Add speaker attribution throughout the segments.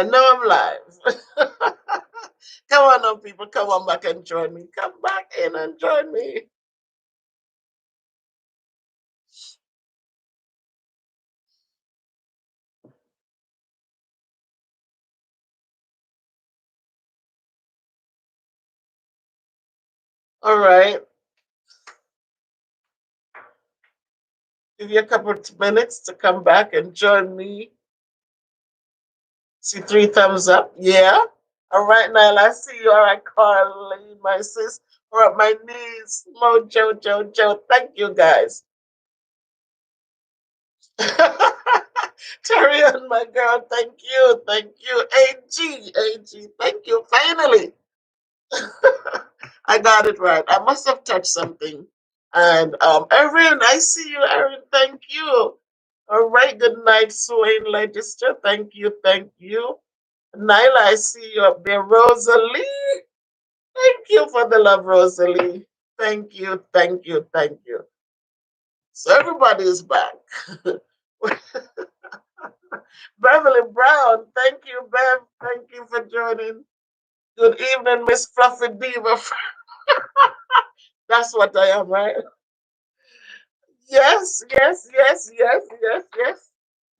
Speaker 1: I know I'm live. Come on now, people. Come on back and join me. Come back in and join me. All right. Give you a couple of minutes to come back and join me. See three thumbs up. Yeah. All right, Nile. I see you. All right, Carly, my sis. All right, my niece, Mojo, Jojo. Thank you, guys. Terry and my girl, thank you. Thank you. AG, thank you. Finally. I got it right. I must have touched something. And Erin, I see you, Erin. Thank you. All right. Good night, Swain Legister. Thank you. Thank you. Nyla, I see you up there. Rosalie. Thank you for the love, Rosalie. Thank you. Thank you. Thank you. So everybody is back. Beverly Brown. Thank you, Bev. Thank you for joining. Good evening, Miss Fluffy Diva. That's what I am, right? Yes, yes, yes, yes, yes, yes.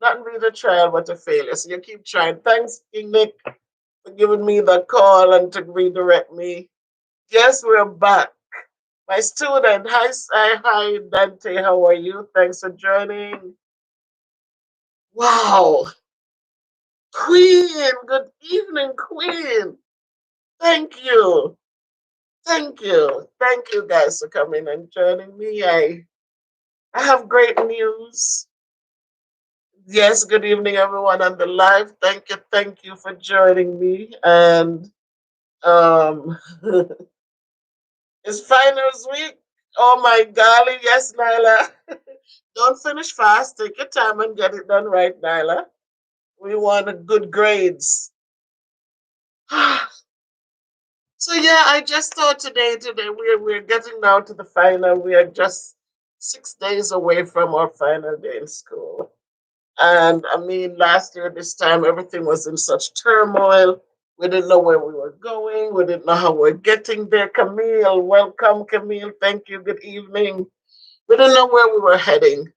Speaker 1: Not really a trial, but a failure. So you keep trying. Thanks, King Nick, for giving me the call and to redirect me. Yes, we're back. My student, hi, Dante. How are you? Thanks for joining. Wow, Queen. Good evening, Queen. Thank you. Thank you. Thank you guys for coming and joining me. I have great news. Yes, good evening, everyone on the live. Thank you for joining me. And um, it's finals week. Oh my golly, yes, Nyla. Don't finish fast. Take your time and get it done right, Nyla. We want good grades. So yeah, I just thought today we're getting now to the final. We are just 6 days away from our final day in school. And I mean, last year, this time, everything was in such turmoil. We didn't know where we were going. We didn't know how we're getting there. Camille, welcome, Camille. Thank you. Good evening. We didn't know where we were heading.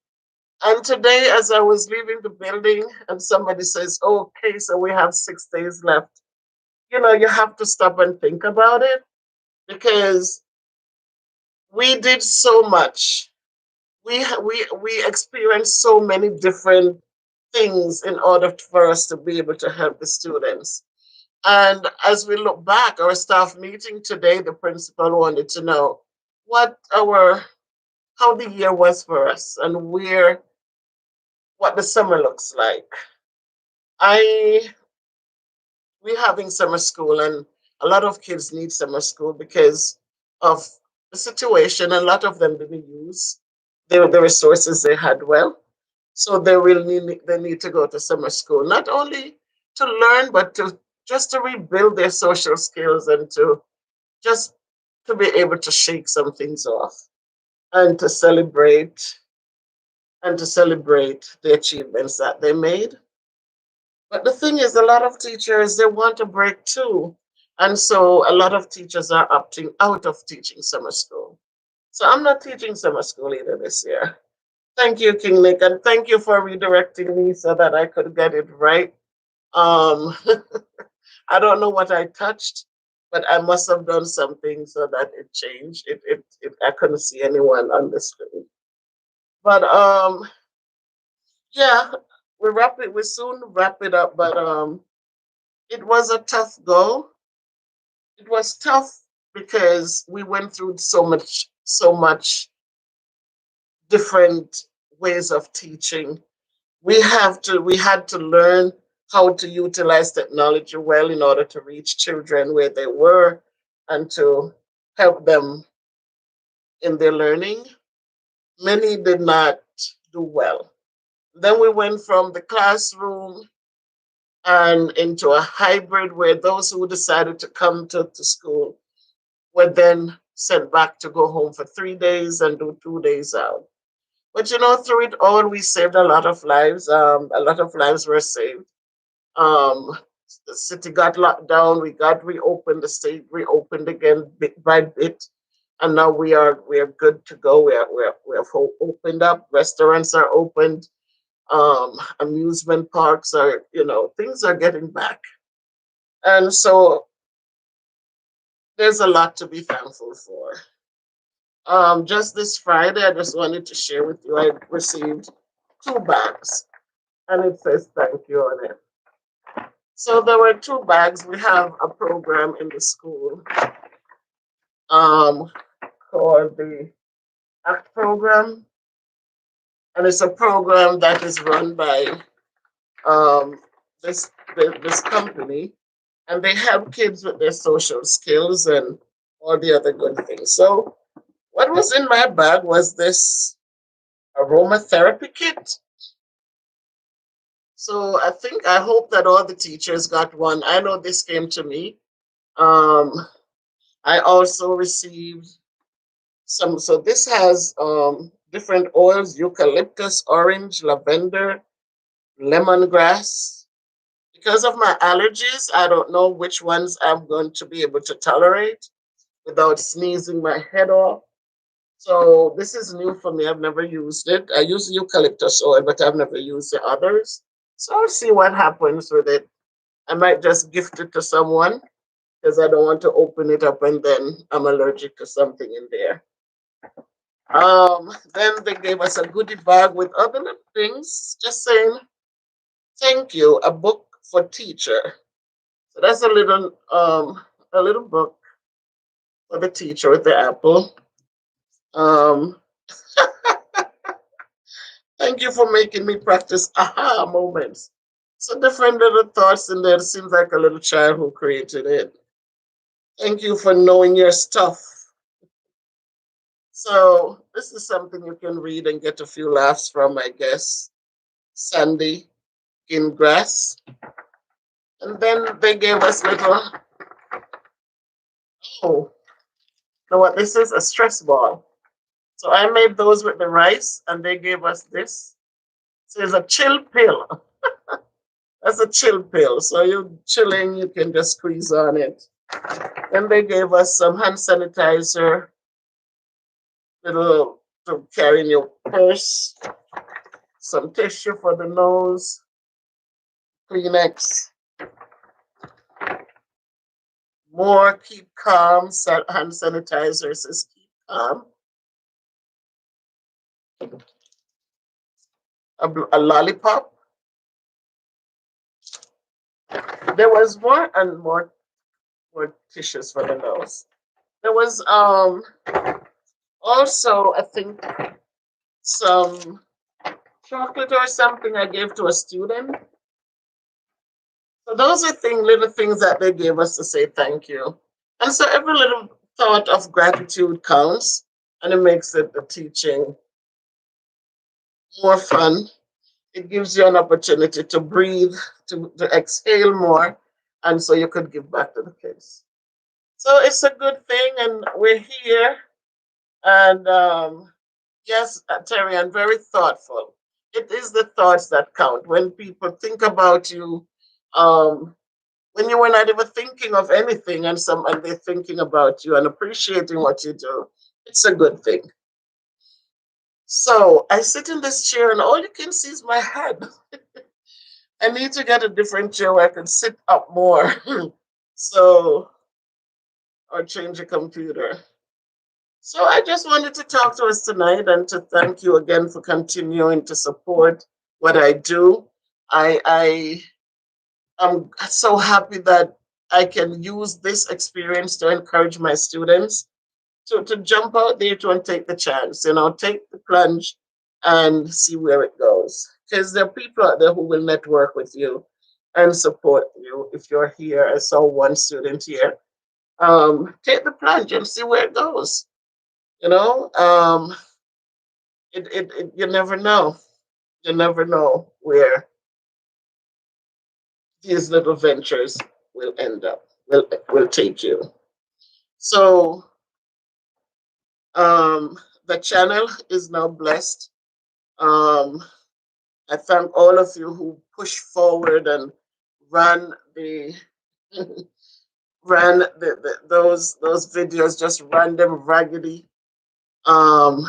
Speaker 1: And today, as I was leaving the building, and somebody says, okay, so we have 6 days left. You know, you have to stop and think about it because we did so much. We experienced so many different things in order for us to be able to help the students. And as we look back, our staff meeting today, the principal wanted to know what our how the year was for us and what the summer looks like. I we're having summer school and a lot of kids need summer school because of the situation. A lot of them didn't use the resources they had well. So they need to go to summer school, not only to learn, but to just to rebuild their social skills and to just to be able to shake some things off and to celebrate the achievements that they made. But the thing is, a lot of teachers they want a break too. And so a lot of teachers are opting out of teaching summer school. So I'm not teaching summer school either this year. Thank you, King Nick, and thank you for redirecting me so that I could get it right. Um, I don't know what I touched, but I must have done something so that it changed. I couldn't see anyone on the screen. But yeah, we soon wrap it up, but it was a tough go. It was tough because we went through so much different ways of teaching. We had to learn how to utilize technology well in order to reach children where they were and to help them in their learning. Many did not do well. Then we went from the classroom and into a hybrid where those who decided to come to school were then sent back to go home for 3 days and do 2 days out. But you know, through it all, we saved a lot of lives. A lot of lives were saved. Um, the city got locked down, we got reopened, the state reopened again bit by bit, and now we are good to go. We have opened up, restaurants are opened, amusement parks are, things are getting back. And so there's a lot to be thankful for. Just this Friday, I just wanted to share with you, I received two bags, and it says thank you on it. So there were two bags. We have a program in the school um, called the ACT program, and it's a program that is run by um, this company, and they help kids with their social skills and all the other good things. So what was in my bag was this aromatherapy kit. So I hope that all the teachers got one. I know this came to me. Um, I also received some. So this has different oils: eucalyptus, orange, lavender, lemongrass. Because of my allergies, I don't know which ones I'm going to be able to tolerate without sneezing my head off. So this is new for me. I've never used it. I use eucalyptus oil, but I've never used the others. So I'll see what happens with it. I might just gift it to someone because I don't want to open it up and then I'm allergic to something in there. Then they gave us a goodie bag with other little things, just saying thank you, a book for teacher. So that's a little book for the teacher with the apple. Um, Thank you for making me practice aha moments. So different little thoughts in there. It seems like a little child who created it. Thank you for knowing your stuff. So this is something you can read and get a few laughs from, I guess. Sandy in grass. And then they gave us little, oh, know what this is? A stress ball. So I made those with the rice and they gave us this. So it's a chill pill. That's a chill pill. So you're chilling, you can just squeeze on it. Then they gave us some hand sanitizer, little to carry in your purse, some tissue for the nose, Kleenex, more keep calm, hand sanitizer says keep calm, a lollipop. There was more and more tissues for the nose. There was also, I think, some chocolate or something I gave to a student. So those are little things that they gave us to say thank you. And so every little thought of gratitude counts, and it makes it the teaching more fun. It gives you an opportunity to breathe, to exhale more, and so you could give back to the kids. So it's a good thing, and we're here. And yes, Terry, I'm very thoughtful. It is the thoughts that count. When people think about you, um, when you were not even thinking of anything, and they're thinking about you and appreciating what you do, it's a good thing. So I sit in this chair, and all you can see is my head. I need to get a different chair where I can sit up more. So, or change a computer. So I just wanted to talk to us tonight and to thank you again for continuing to support what I do. I am so happy that I can use this experience to encourage my students to jump out there to and take the chance, take the plunge and see where it goes. Because there are people out there who will network with you and support you if you're here. I saw one student here. Take the plunge and see where it goes. You know, you never know. You never know where these little ventures will end up, will take you. So the channel is now blessed. Um, I thank all of you who push forward and ran the ran those videos, just ran them raggedy. Um,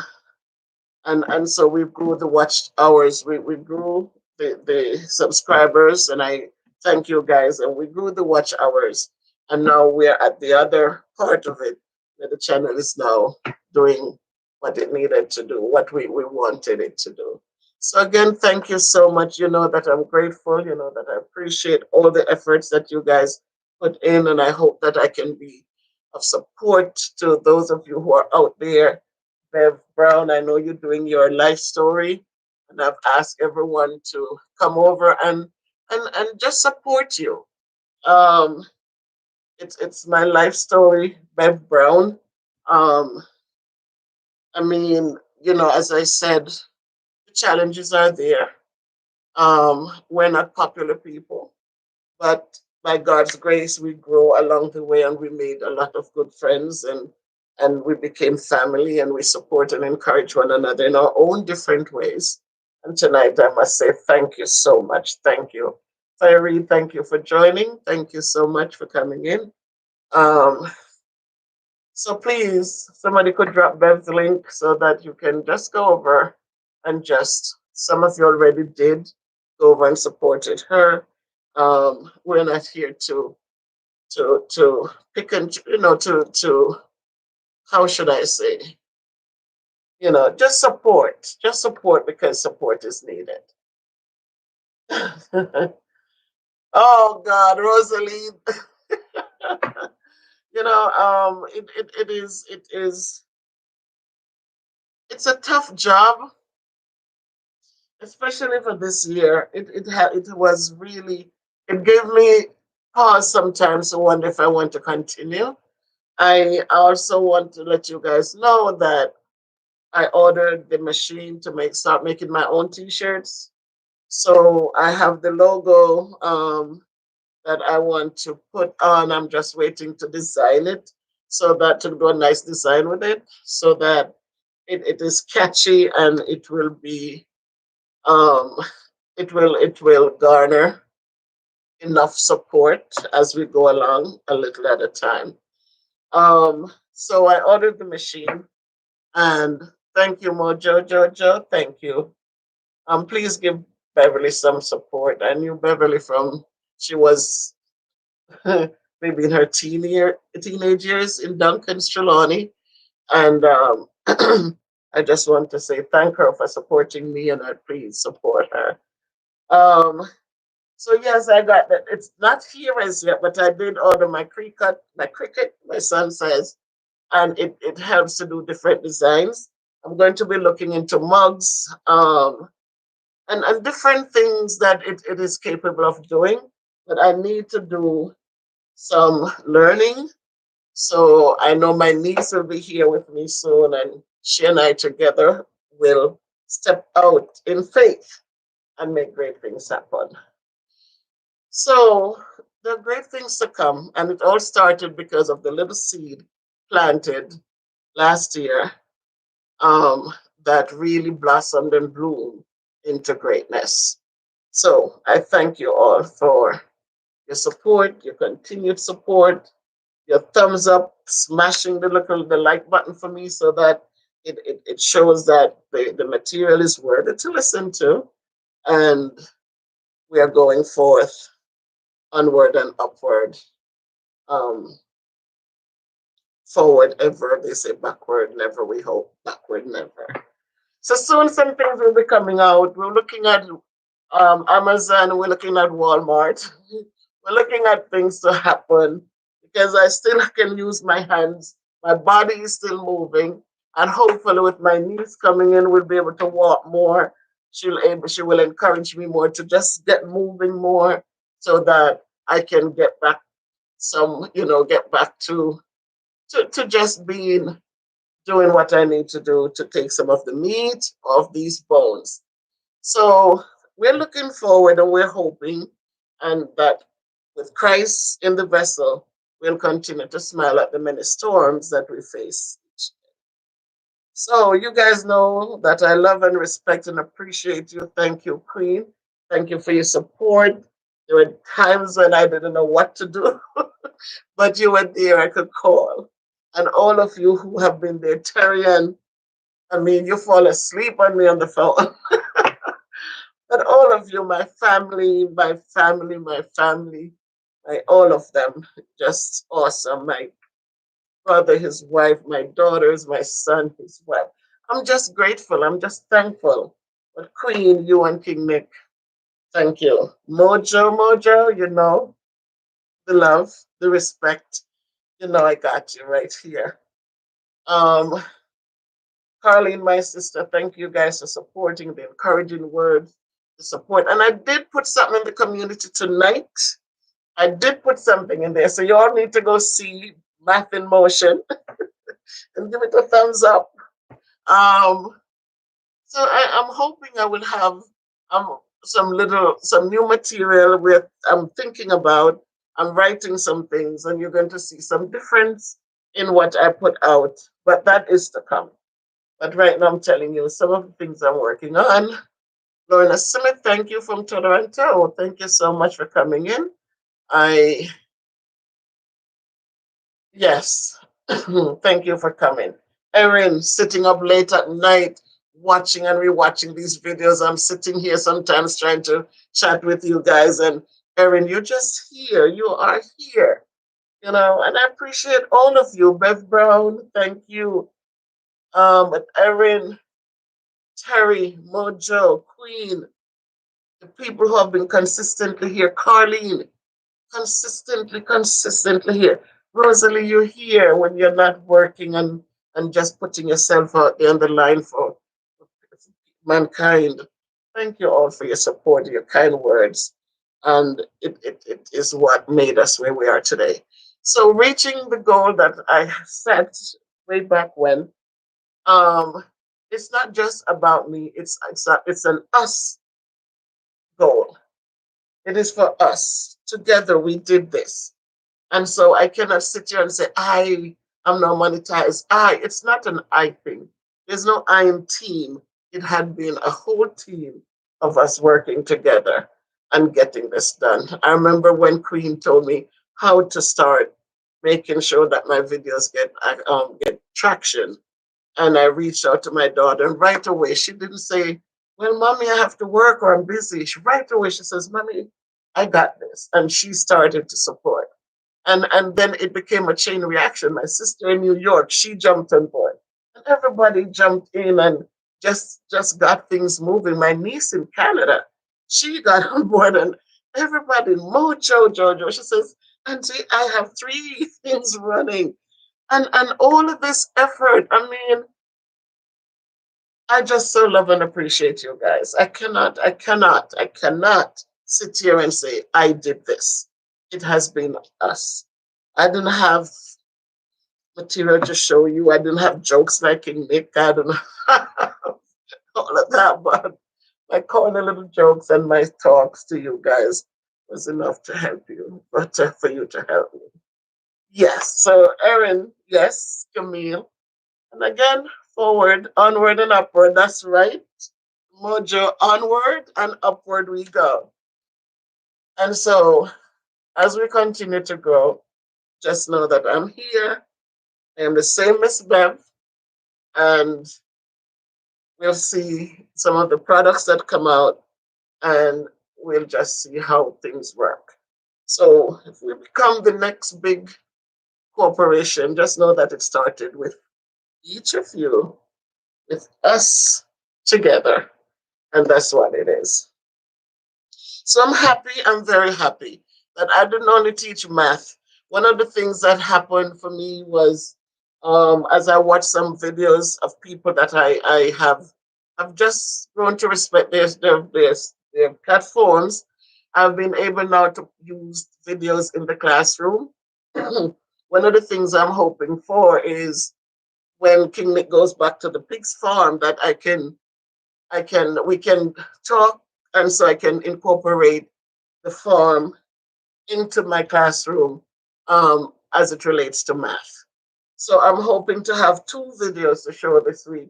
Speaker 1: and so we grew the watch hours. We grew the subscribers, and I thank you guys. And we grew the watch hours, and now we're at the other part of it, where the channel is now doing what it needed to do, what we wanted it to do. So again, thank you so much. You know that I'm grateful. You know that I appreciate all the efforts that you guys put in, and I hope that I can be of support to those of you who are out there. Bev Brown, I know you're doing your life story, and I've asked everyone to come over and just support you. Um, it's my life story, Bev Brown. Um, I mean, as I said, the challenges are there. We're not popular people, but by God's grace, we grow along the way, and we made a lot of good friends, and we became family, and we support and encourage one another in our own different ways. And tonight, I must say thank you so much. Thank you, Fiery. Thank you for joining. Thank you so much for coming in. Um, so please, somebody could drop Bev's link so that you can just go over and just, some of you already did, go over and supported her. We're not here to pick and, to, how should I say, just support because support is needed. Oh God, Rosalie. It's a tough job, especially for this year. It was really, it gave me pause sometimes to wonder if I want to continue. I also want to let you guys know that I ordered the machine to start making my own t-shirts. So I have the logo that I want to put on. I'm just waiting to design it so that to do a nice design with it so that it is catchy and um it will garner enough support as we go along a little at a time. So I ordered the machine, and thank you, Mojo Jojo. Thank you. Please give Beverly some support. I knew Beverly from she was maybe in her teenage years in Duncan's Trelawney, and I just want to say thank her for supporting me, and I please support her. Um, so yes, I got that. It's not here as yet, but I did order my cricket. My son says, and it helps to do different designs. I'm going to be looking into mugs, and different things that it is capable of doing. But I need to do some learning. So I know my niece will be here with me soon, and she and I together will step out in faith and make great things happen. So there are great things to come, and it all started because of the little seed planted last year, um, that really blossomed and bloomed into greatness. So I thank you all for your support, your continued support, your thumbs up, smashing the like button for me so that it shows that the material is worthy to listen to. And we are going forth onward and upward. Um, Forward ever, they say backward never, we hope. Backward never. So soon some things will be coming out. We're looking at Amazon, we're looking at Walmart. We're looking at things to happen because I still can use my hands. My body is still moving. And hopefully with my niece coming in, we'll be able to walk more. She will encourage me more to just get moving more so that I can get back to just being doing what I need to do to take some of the meat off these bones. So we're looking forward and we're hoping and that with Christ in the vessel, we'll continue to smile at the many storms that we face. So you guys know that I love and respect and appreciate you. Thank you, Queen. Thank you for your support. There were times when I didn't know what to do, but you were there. I could call. And all of you who have been there, Terry, and I mean, you fall asleep on me on the phone. But all of you, my family, my family, my family, my, all of them, just awesome. My brother, his wife, my daughters, my son, his wife. I'm just grateful. I'm just thankful. But Queen, you and King Nick, thank you. Mojo, Mojo, you know, the love, the respect. You know, I got you right here. Um, Carlene, my sister, thank you guys for supporting the encouraging words, the support. And I did put something in the community tonight. I did put something in there. So you all need to go see Math in Motion and give it a thumbs up. Um, so I'm hoping I will have some new material with I'm thinking about. I'm writing some things, and you're going to see some difference in what I put out. But that is to come. But right now, I'm telling you some of the things I'm working on. Lorna Smith, thank you from Toronto. Thank you so much for coming in. I Yes. Thank you for coming. Erin, sitting up late at night, watching and rewatching these videos. I'm sitting here sometimes trying to chat with you guys. And Erin, you're just here. You are here. You know, and I appreciate all of you. Bev Brown, thank you. But Erin, Terry, Mojo, Queen, the people who have been consistently here. Carlene, consistently here. Rosalie, you're here when you're not working and just putting yourself out there on the line for mankind. Thank you all for your support, your kind words. And it is what made us where we are today. So reaching the goal that I set way back when, um, it's not just about me, it's an us goal. It is for us. Together we did this. And so I cannot sit here and say, I am not monetized. It's not an I thing. There's no I in team. It had been a whole team of us working together and getting this done. I remember when Queen told me how to start making sure that my videos get traction. And I reached out to my daughter, and right away she didn't say, well, mommy, I have to work or I'm busy. Right away she says, mommy, I got this. And she started to support. And then it became a chain reaction. My sister in New York, she jumped on board, and everybody jumped in and just got things moving. My niece in Canada, she got on board, and everybody, Mojo Jojo, she says, Auntie, I have three things running, and all of this effort. I mean, I just so love and appreciate you guys. I cannot sit here and say I did this. It has been us. I didn't have material to show you. I didn't have jokes like in Nick. I didn't have all of that, but my corner little jokes and my talks to you guys was enough to help you, but for you to help me. Yes. So, Erin, yes, Camille. And again, forward, onward, and upward. That's right. Mojo, onward and upward we go. And so, as we continue to grow, just know that I'm here. I am the same Miss Bev, and we'll see some of the products that come out, and we'll just see how things work. So, if we become the next big corporation, just know that it started with each of you, with us together, and that's what it is. So I'm happy, I'm very happy that I didn't only teach math. One of the things that happened for me was as I watched some videos of people that I have just grown to respect their platforms, I've been able now to use videos in the classroom. One of the things I'm hoping for is when King Nick goes back to the pig's farm that we can talk, and so I can incorporate the farm into my classroom as it relates to math. So I'm hoping to have two videos to show this week.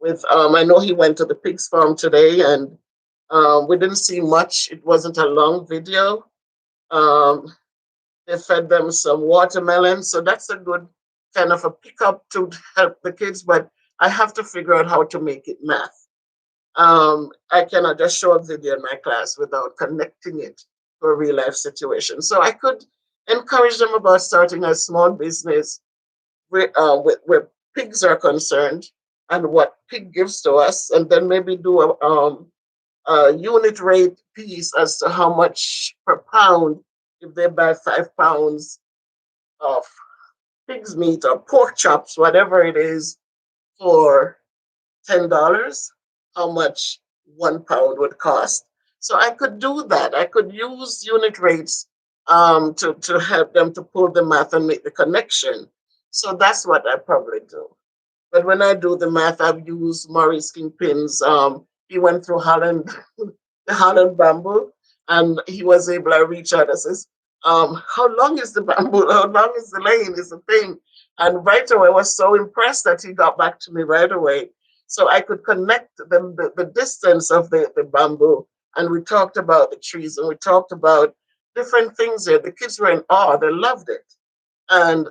Speaker 1: With I know he went to the pig's farm today, and we didn't see much. It wasn't a long video, Um, they fed them some watermelon. So that's a good kind of a pickup to help the kids. But I have to figure out how to make it math. I cannot just show a video in my class without connecting it to a real life situation. So I could encourage them about starting a small business where pigs are concerned and what pig gives to us, and then maybe do a unit rate piece as to how much per pound if they buy 5 pounds of pig's meat or pork chops, whatever it is, for $10, how much 1 pound would cost. So I could do that. I could use unit rates to help them to pull the math and make the connection. So that's what I probably do. But when I do the math, I've used Maurice Kingpin's. He went through Holland, the Holland bamboo, and he was able to reach out and says, "How long is the bamboo? How long is the lane? Is the thing?" And right away, I was so impressed that he got back to me right away, so I could connect the distance of the bamboo, and we talked about the trees, and we talked about different things there. The kids were in awe; they loved it, and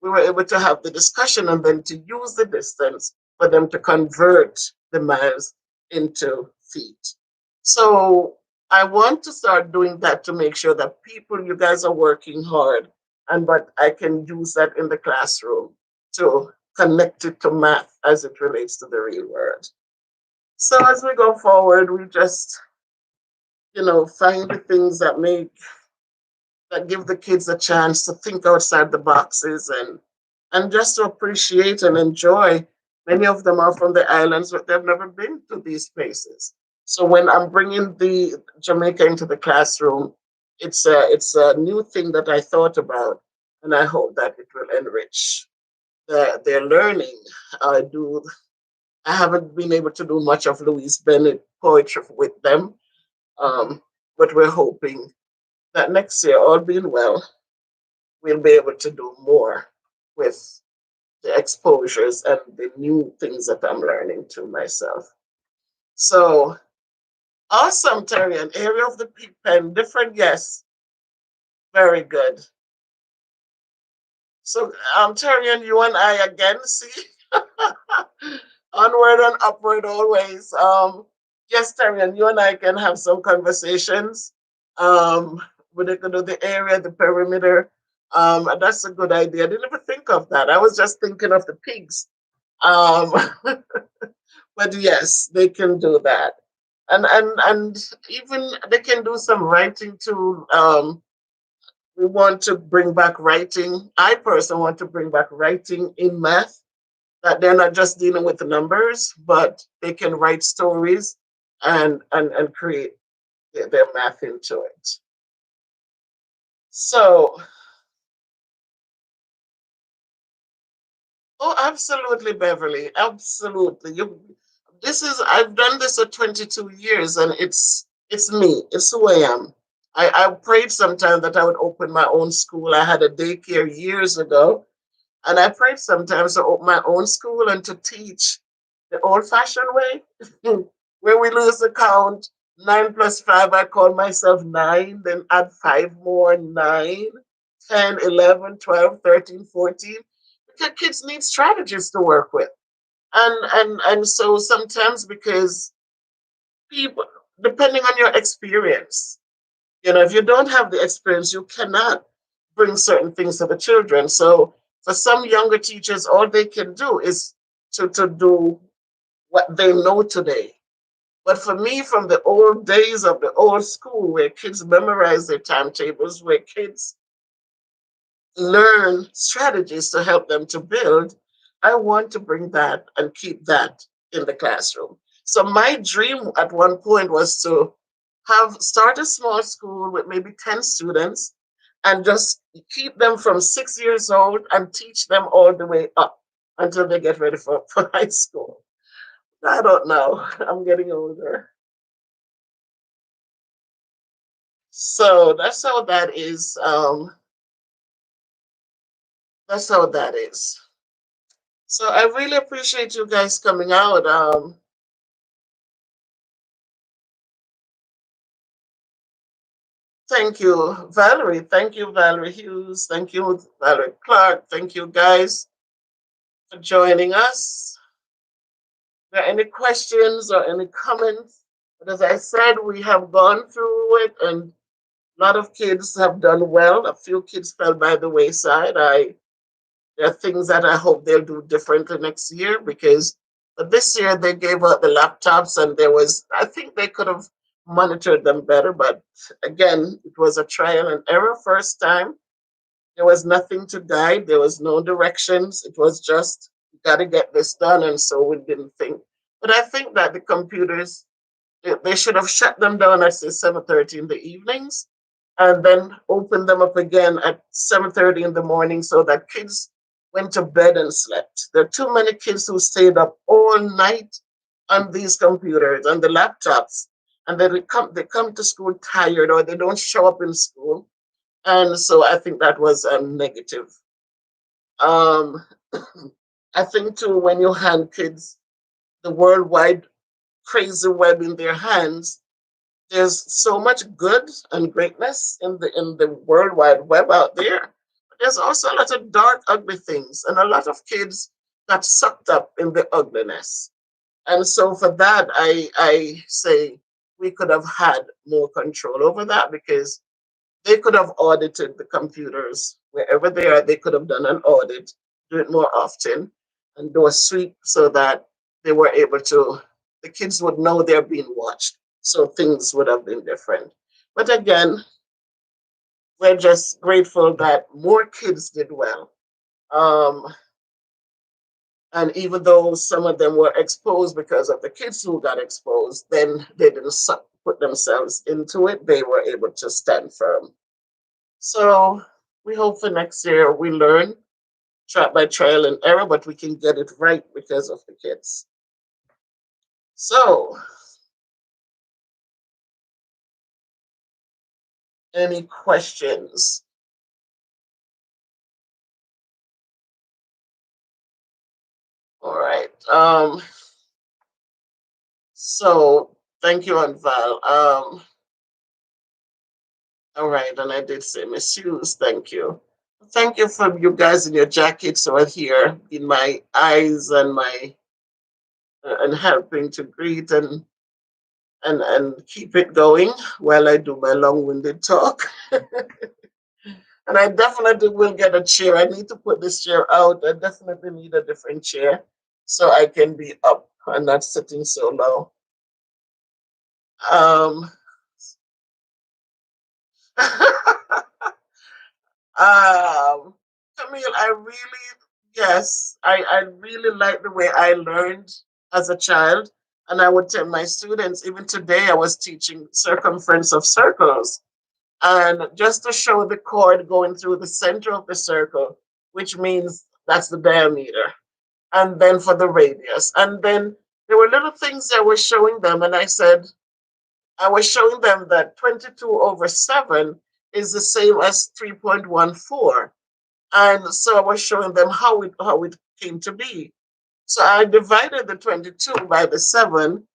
Speaker 1: we were able to have the discussion and then to use the distance for them to convert the miles into feet. So I want to start doing that to make sure that people, you guys are working hard, and but I can use that in the classroom to connect it to math as it relates to the real world. So as we go forward, we just, find the things that give the kids a chance to think outside the boxes and just to appreciate and enjoy. Many of them are from the islands, but they've never been to these places. So when I'm bringing the Jamaica into the classroom, it's a new thing that I thought about, and I hope that it will enrich their learning. I haven't been able to do much of Louise Bennett poetry with them, um, but we're hoping that next year, all being well, we'll be able to do more with the exposures and the new things that I'm learning to myself. So awesome, Terry. An area of the pig pen, different, yes, very good. So Terry, and you and I again, see, onward and upward always. Yes, Terry, and you and I can have some conversations. Um, with the area, the perimeter. And that's a good idea. I didn't even think of that. I was just thinking of the pigs. Um, but yes, they can do that. And even they can do some writing too. We want to bring back writing. I personally want to bring back writing in math, that they're not just dealing with the numbers, but they can write stories and create their math into it. So, oh, absolutely, Beverly, absolutely. I've done this for 22 years, and it's me. It's who I am. I prayed sometime that I would open my own school. I had a daycare years ago, and I prayed sometimes to open my own school and to teach the old fashioned way, where we lose the count. 9 plus 5, I call myself nine, then add five more, 9, 10, 11, 12, 13, 14. Because kids need strategies to work with. And so sometimes, because people, depending on your experience, if you don't have the experience, you cannot bring certain things to the children. So for some younger teachers, all they can do is to do what they know today. But for me, from the old days of the old school, where kids memorize their timetables, where kids learn strategies to help them to build, I want to bring that and keep that in the classroom. So my dream at one point was to have start a small school with maybe 10 students and just keep them from 6 years old and teach them all the way up until they get ready for high school. I don't know. I'm getting older. So that's how that is. That's how that is. So I really appreciate you guys coming out. Thank you, Valerie. Thank you, Valerie Hughes. Thank you, Valerie Clark. Thank you, guys, for joining us. Are there any questions or any comments? But as I said, we have gone through it, and a lot of kids have done well. A few kids fell by the wayside. There are things that I hope they'll do differently next year because but this year they gave out the laptops and I think they could have monitored them better. But again, it was a trial and error first time. There was nothing to guide, there was no directions. It was just, you got to get this done. And so we didn't think. But I think that the computers, they should have shut them down at say 7:30 in the evenings and then opened them up again at 7:30 in the morning so that kids went to bed and slept. There are too many kids who stayed up all night on these computers and the laptops, and they come to school tired or they don't show up in school. And so I think that was a negative. Um, I think too, when you hand kids the worldwide crazy web in their hands, there's so much good and greatness in the world wide web out there. But there's also a lot of dark, ugly things, and a lot of kids got sucked up in the ugliness. And so for that, I say we could have had more control over that because they could have audited the computers wherever they are. They could have done an audit, do it more often, and do a sweep so that they were able to. The kids would know they're being watched, so things would have been different. But again, we're just grateful that more kids did well. Um, and even though some of them were exposed because of the kids who got exposed, then they didn't put themselves into it. They were able to stand firm. So we hope for next year we learn by trial and error, but we can get it right because of the kids. So, any questions? All right. So thank you, Anval. All right, and I did say Miss Hughes, thank you. Thank you for you guys in your jackets over here in my eyes and my and helping to greet and keep it going while I do my long-winded talk. And I definitely will get a chair. I need to put this chair out. I definitely need a different chair so I can be up and not sitting so low. Um, Camille, I really like the way I learned as a child. And I would tell my students, even today, I was teaching circumference of circles. And just to show the chord going through the center of the circle, which means that's the diameter, and then for the radius. And then there were little things I was showing them, and I was showing them that 22 over 7 is the same as 3.14. And so I was showing them how it came to be. So I divided the 22 by the 7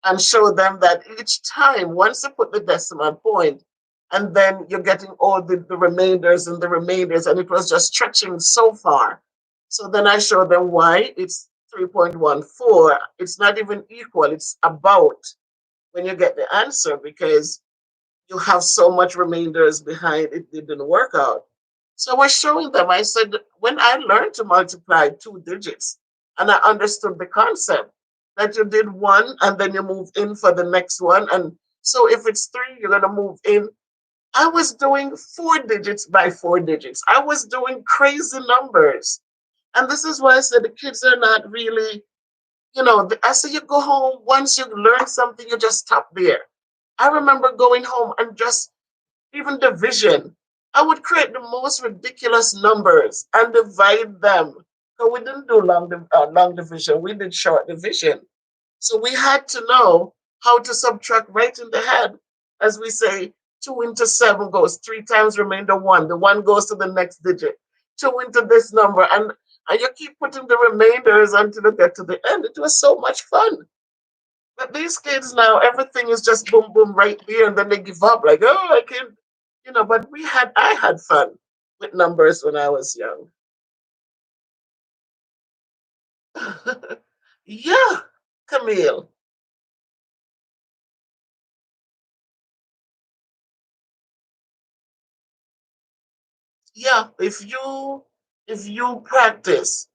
Speaker 1: and showed them that each time, once you put the decimal point, and then you're getting all the remainders and the remainders, and it was just stretching so far. So then I showed them why it's 3.14. It's not even equal, it's about when you get the answer because you have so much remainders behind it didn't work out. So I was showing them, I said, when I learned to multiply two digits and I understood the concept that you did one and then you move in for the next one. And so if it's three, you're going to move in. I was doing four digits by four digits. I was doing crazy numbers. And this is why I said the kids are not really, I say you go home, once you learn something, you just stop there. I remember going home and just even division. I would create the most ridiculous numbers and divide them. So we didn't do long division, we did short division. So we had to know how to subtract right in the head. As we say, 2 into 7 goes 3 times remainder 1. The 1 goes to the next digit. 2 into this number. And you keep putting the remainders until you get to the end. It was so much fun. But these kids now, everything is just boom, boom right there, and then they give up, like, oh, I can't. But I had fun with numbers when I was young. Yeah, Camille. Yeah, if you practice,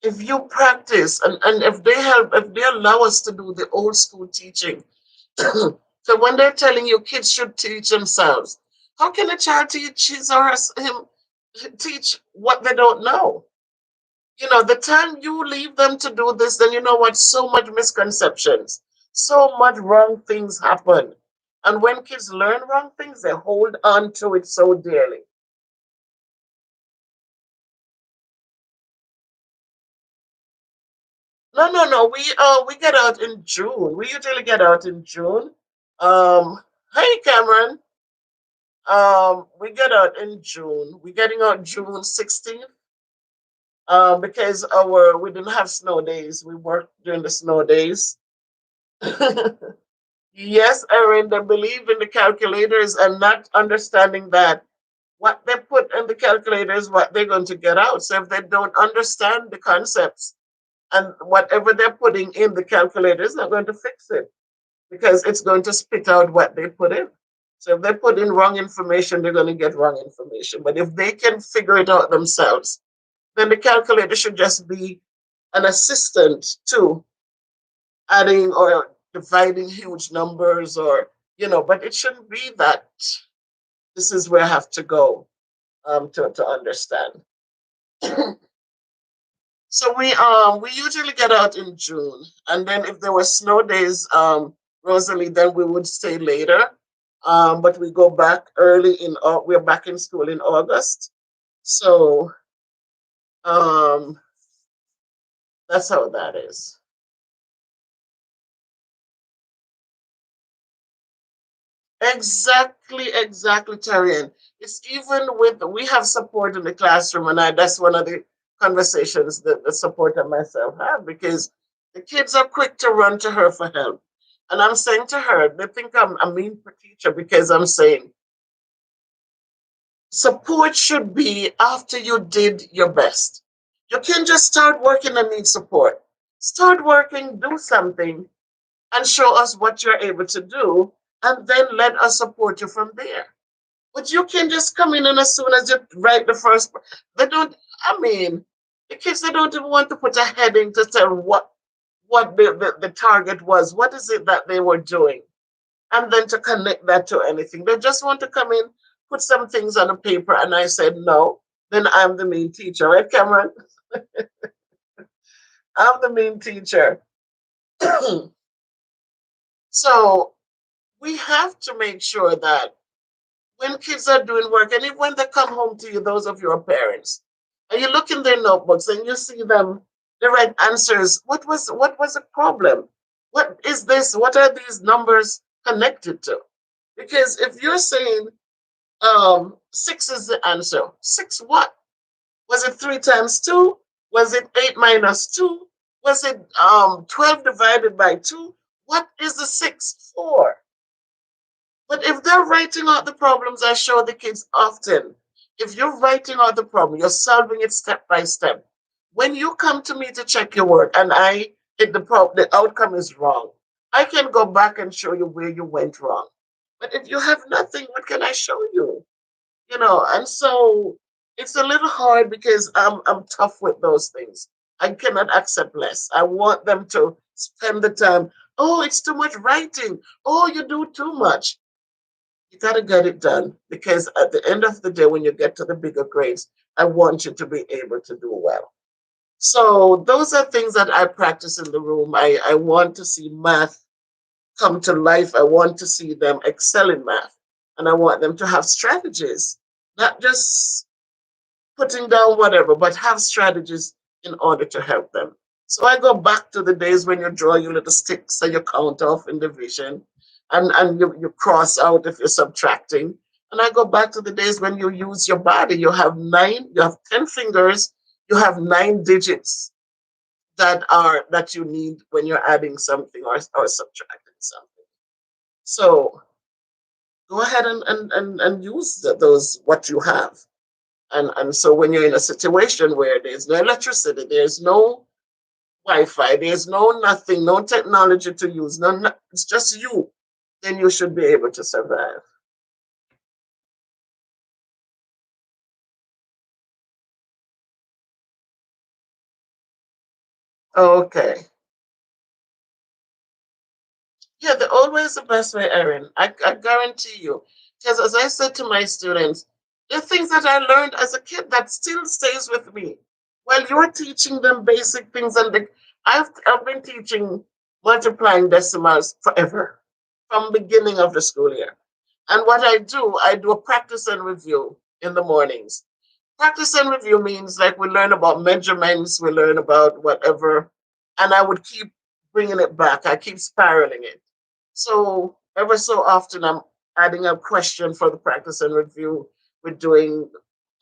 Speaker 1: and if they allow us to do the old school teaching. So when they're telling you kids should teach themselves, how can a child teach him teach what they don't know? The time you leave them to do this, then you know what? So much misconceptions, so much wrong things happen. And when kids learn wrong things, they hold on to it so dearly. No, no, no. We get out in June. We usually get out in June. Hey Cameron. We get out in June. We're getting out June 16th. Because our we didn't have snow days. We worked during the snow days. Yes, Erin, they believe in the calculators and not understanding that what they put in the calculator is what they're going to get out. So if they don't understand the concepts and whatever they're putting in the calculator is not going to fix it because it's going to spit out what they put in. So if they put in wrong information, they're going to get wrong information. But if they can figure it out themselves, then the calculator should just be an assistant to adding or dividing huge numbers but it shouldn't be that this is where I have to go to understand. So we usually get out in June, and then if there were snow days, Rosalie, then we would stay later. But we go back early we're back in school in August. So um that's how that is. Exactly, Tarian. It's even with we have support in the classroom, and that's one of the conversations that the support and myself have because the kids are quick to run to her for help. And I'm saying to her, they think I'm a mean teacher because I'm saying support should be after you did your best. You can just start working and need support. Start working, do something, and show us what you're able to do, and then let us support you from there. But you can just come in and as soon as you write the first, they don't. I mean, the kids they don't even want to put a heading to tell what the target was. What is it that they were doing, and then to connect that to anything. They just want to come in, put some things on a paper, and I said no. Then I'm the mean teacher, right, Cameron? I'm the mean teacher. So we have to make sure that when kids are doing work, and even when they come home to you, those of your parents, and you look in their notebooks and you see them, they write answers. What was the problem? What is this? What are these numbers connected to? Because if you're saying six is the answer, six what? Was it three times two? Was it eight minus two? Was it 12 divided by two? What is the six for? But if they're writing out the problems, I show the kids often. If you're writing out the problem, you're solving it step by step. When you come to me to check your work and I hit the outcome is wrong, I can go back and show you where you went wrong. But if you have nothing, what can I show you? And so it's a little hard because I'm tough with those things. I cannot accept less. I want them to spend the time. Oh, it's too much writing. Oh, you do too much. You got to get it done because at the end of the day, when you get to the bigger grades, I want you to be able to do well. So those are things that I practice in the room. I want to see math come to life. I want to see them excel in math. And I want them to have strategies, not just putting down whatever, but have strategies in order to help them. So I go back to the days when you draw your little sticks and you count off in division and you cross out if you're subtracting. And I go back to the days when you use your body. You have 10 fingers, you have 9 digits that you need when you're adding something or subtracting something. So go ahead and use those what you have. And so when you're in a situation where there's no electricity, there's no Wi-Fi, there's no nothing, no technology to use, it's just you, then you should be able to survive. Okay. Yeah, the old way is the best way, Erin. I guarantee you. Because as I said to my students, there are things that I learned as a kid that still stays with me. While you're teaching them basic things, I've been teaching multiplying decimals forever, from beginning of the school year. And what I do a practice and review in the mornings. Practice and review means like we learn about measurements, we learn about whatever, and I would keep bringing it back. I keep spiraling it. So ever so often, I'm adding a question for the practice and review. We're doing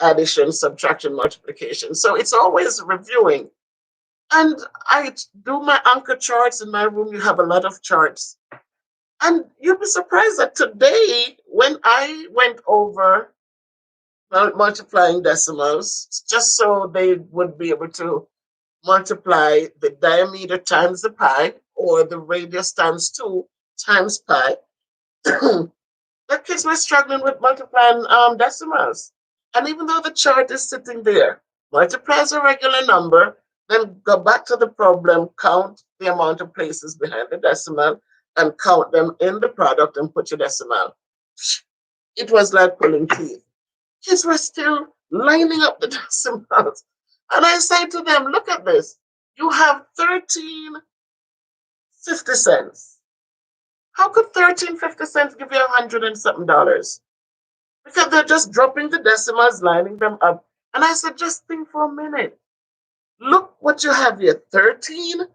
Speaker 1: addition, subtraction, multiplication. So it's always reviewing. And I do my anchor charts in my room. You have a lot of charts. And you'll be surprised that today, when I went over multiplying decimals, just so they would be able to multiply the diameter times the pi or the radius times 2 times pi, the kids were struggling with multiplying decimals. And even though the chart is sitting there, multiply as a regular number, then go back to the problem, count the amount of places behind the decimal, and count them in the product and put your decimal. It was like pulling teeth. Kids were still lining up the decimals. And I say to them, look at this. You have 13.50 cents. How could 13.50 cents give you 100 and something dollars? Because they're just dropping the decimals, lining them up. And I said, just think for a minute. Look what you have here. 13,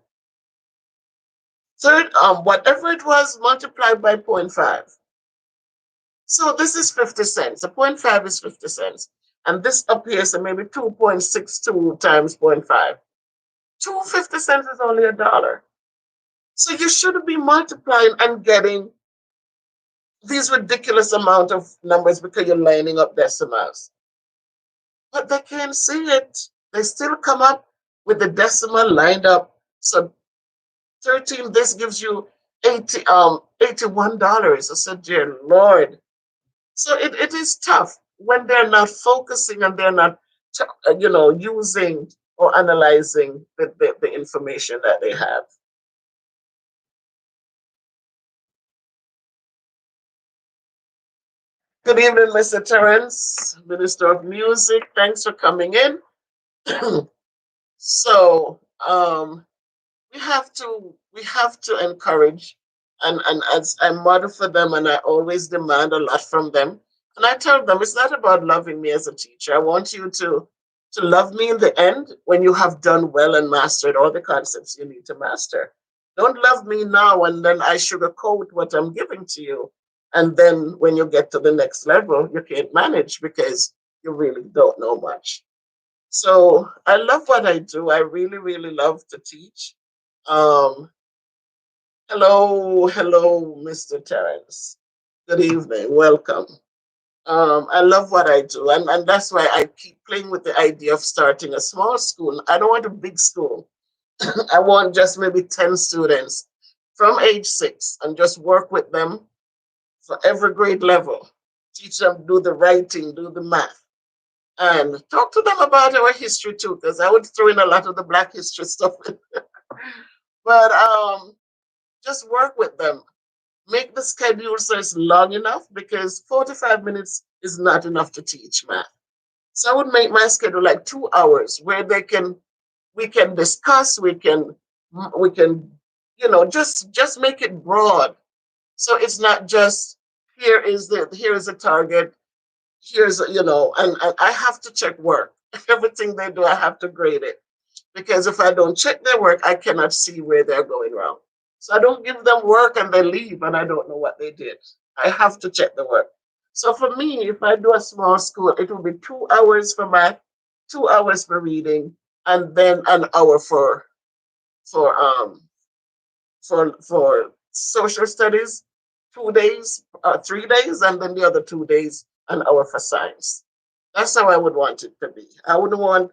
Speaker 1: whatever it was, multiplied by zero point 0.5. So this is 50 cents. A zero point 0.5 is 50 cents. And this appears to maybe 2.62 times zero point 0.5. 2.50 cents is only $1. So you shouldn't be multiplying and getting these ridiculous amount of numbers because you're lining up decimals. But they can't see it. They still come up with the decimal lined up. So 13, this gives you $81. I said, dear Lord. So it is tough when they're not focusing and they're not, using or analyzing the information that they have. Good evening, Mr. Terrence, Minister of Music. Thanks for coming in. So we have to encourage, and as I model for them and I always demand a lot from them. And I tell them it's not about loving me as a teacher. I want you to love me in the end when you have done well and mastered all the concepts you need to master. Don't love me now and then I sugarcoat what I'm giving to you. And then when you get to the next level, you can't manage because you really don't know much. So I love what I do. I really, really love to teach. Um, hello, Mr. Terrence. Good evening. Welcome. I love what I do, and that's why I keep playing with the idea of starting a small school. I don't want a big school. I want just maybe 10 students from age 6 and just work with them for every grade level. Teach them, do the writing, do the math, and talk to them about our history too, because I would throw in a lot of the Black history stuff. But just work with them. Make the schedule so it's long enough because 45 minutes is not enough to teach math. So I would make my schedule like 2 hours where we can discuss, we can just make it broad. So it's not just here is a target, and I have to check work. Everything they do, I have to grade it because if I don't check their work, I cannot see where they're going wrong. So I don't give them work and they leave and I don't know what they did. I have to check the work. So for me, if I do a small school, it will be 2 hours for math, 2 hours for reading, and then an hour for for social studies. 2 days, 3 days, and then the other 2 days, an hour for science. That's how I would want it to be. I wouldn't want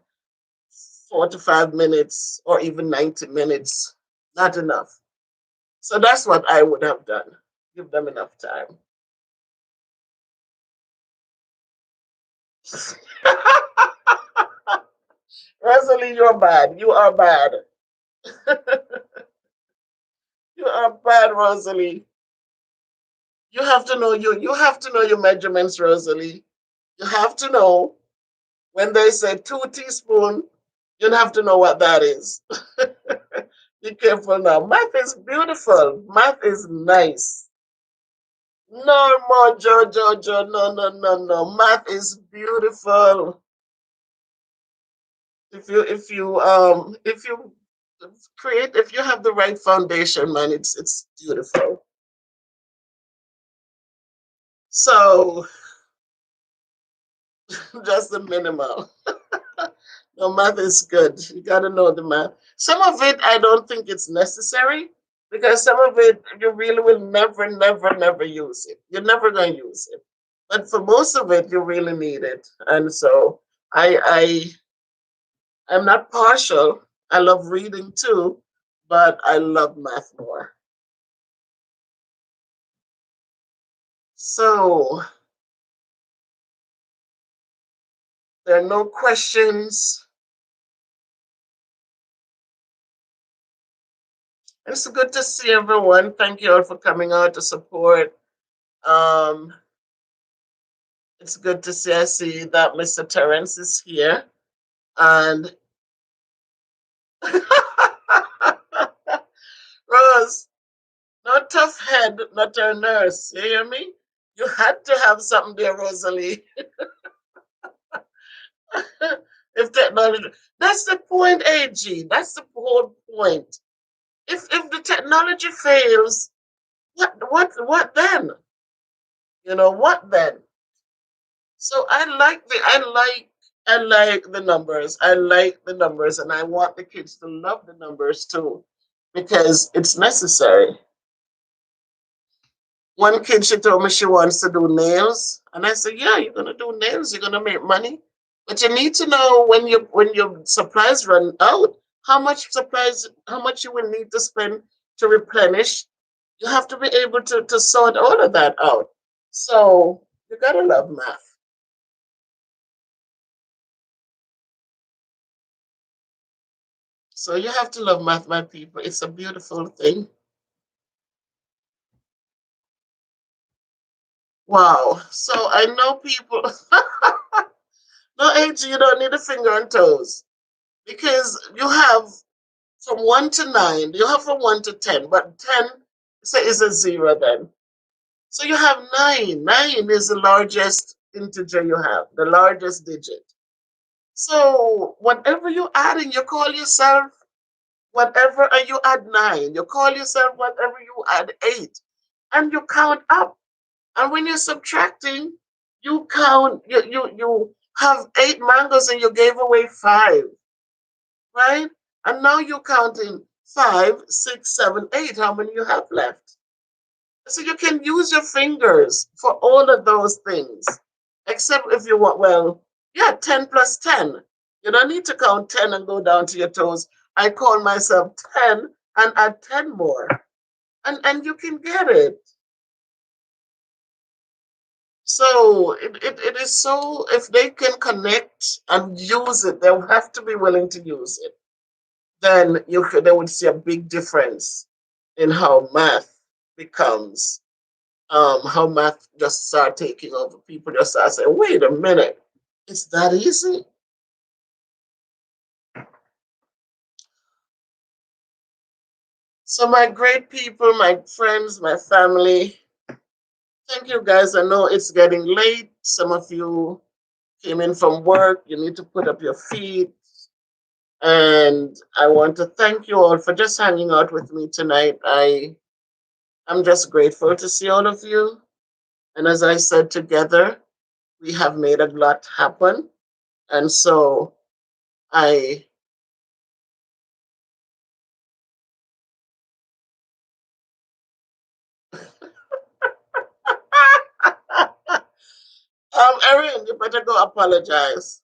Speaker 1: 45 minutes or even 90 minutes. Not enough. So that's what I would have done. Give them enough time. Rosalie, you're bad. You are bad. You are bad, Rosalie. You have to know your measurements, Rosalie. You have to know when they say 2 teaspoons, you have to know what that is. Be careful now. Math is beautiful. Math is nice. No more Jojo. No, no, no, no. Math is beautiful. If you create, if you have the right foundation, man, it's beautiful. So just the minimal. No, math is good. You got to know the math. Some of it, I don't think it's necessary because some of it, you really will never use it. You're never going to use it. But for most of it, you really need it. And so I'm not partial. I love reading too, but I love math more. So there are no questions. It's good to see everyone. Thank you all for coming out to support. Um, it's good to see. I see that Mr. Terrence is here. And Rose, no tough head, not a nurse. You hear me? You had to have something there, Rosalie. If technology, that's the point, AG. That's the whole point. If the technology fails, what then? What then? So I like the numbers. I like the numbers, and I want the kids to love the numbers too, because it's necessary. One kid, she told me she wants to do nails, and I said, "Yeah, you're gonna do nails. You're gonna make money, but you need to know when your supplies run out, how much you will need to spend to replenish. You have to be able to sort all of that out. So you gotta love math. So you have to love math, my people. It's a beautiful thing. Wow. So I know people. No, AG, you don't need a finger on toes because you have from 1 to 9. You have from 1 to 10, but 10 say is a zero then. So you have 9. 9 is the largest integer you have, the largest digit. So whatever you adding, you call yourself whatever, and you add 9. You call yourself whatever you add 8, and you count up. And when you're subtracting, you count. You have 8 mangoes and you gave away 5, right? And now you're counting 5, 6, 7, 8. How many you have left? So you can use your fingers for all of those things, except if you want. Well, yeah, 10 plus 10. You don't need to count 10 and go down to your toes. I call myself 10 and add 10 more, and you can get it. So it is so, if they can connect and use it, they'll have to be willing to use it. Then they would see a big difference in how math just start taking over. People just start saying, wait a minute, it's that easy. So my great people, my friends, my family, thank you guys. I know it's getting late. Some of you came in from work. You need to put up your feet. And I want to thank you all for just hanging out with me tonight. I'm just grateful to see all of you. And as I said, together we have made a lot happen. And so I Erin, you better go apologize.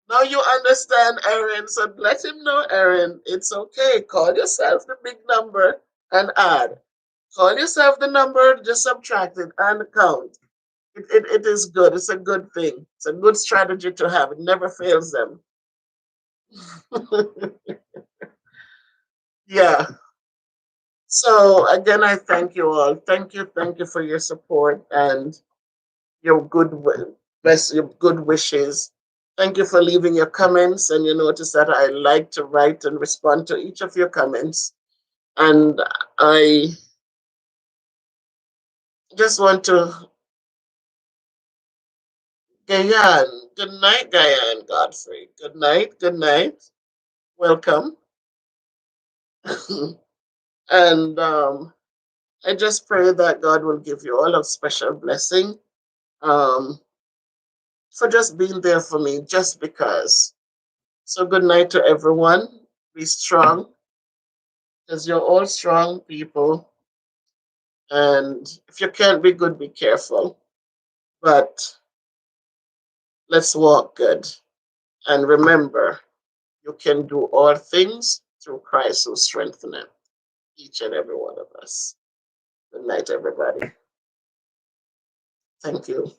Speaker 1: Now you understand, Erin. So let him know, Erin. It's okay. Call yourself the big number and add. Call yourself the number, just subtract it and count. It is good. It's a good thing. It's a good strategy to have. It never fails them. Yeah. So again, I thank you all. Thank you for your support and your best, your good wishes. Thank you for leaving your comments, and you notice that I like to write and respond to each of your comments. And I just want to, Gayan, good night, Gayan Godfrey. Good night, good night. Welcome. And I just pray that God will give you all a special blessing um, for just being there for me, just because. So, good night to everyone. Be strong, because you're all strong people. And if you can't be good, be careful. But let's walk good. And remember, you can do all things through Christ who strengthens each and every one of us. Good night, everybody. Thank you.